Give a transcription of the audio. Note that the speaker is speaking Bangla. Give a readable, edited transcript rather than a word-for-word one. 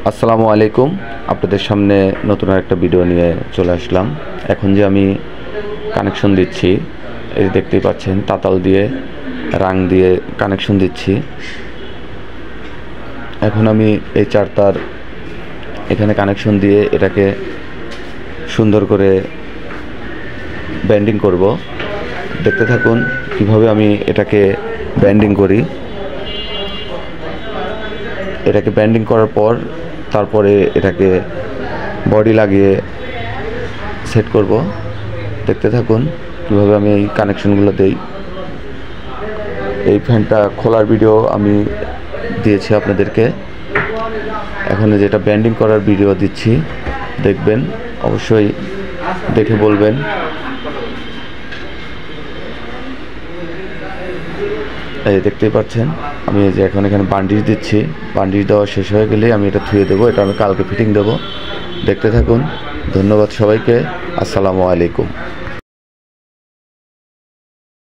আসসালামু আলাইকুম। আপনাদের সামনে নতুন একটা ভিডিও নিয়ে চলে আসলাম। এখন যে আমি কানেকশন দিচ্ছি, এই দেখতেই পাচ্ছেন তাতাল দিয়ে রাং দিয়ে কানেকশন দিচ্ছি। এখন আমি এই চার তার এখানে কানেকশন দিয়ে এটাকে সুন্দর করে ব্যান্ডিং করব। দেখতে থাকুন কিভাবে আমি এটাকে ব্যান্ডিং করি। এটাকে ব্যান্ডিং করার পর তারপরে এটাকে বডি লাগিয়ে সেট করব। দেখতে থাকুন কীভাবে আমি এই কানেকশনগুলো দেই। এই ফ্যানটা খোলার ভিডিও আমি দিয়েছি আপনাদেরকে, এখন যেটা ব্যান্ডিং করার ভিডিও দিচ্ছি, দেখবেন, অবশ্যই দেখে বলবেন। এই দেখতেই পাচ্ছেন আমি যে এখন এখানে বান্ডিশ দিচ্ছি। বান্ডিশ দেওয়া শেষ হয়ে গেলেই আমি এটা ধুয়ে দেবো। এটা আমি কালকে ফিটিং দেবো। দেখতে থাকুন। ধন্যবাদ সবাইকে। আসসালামু আলাইকুম।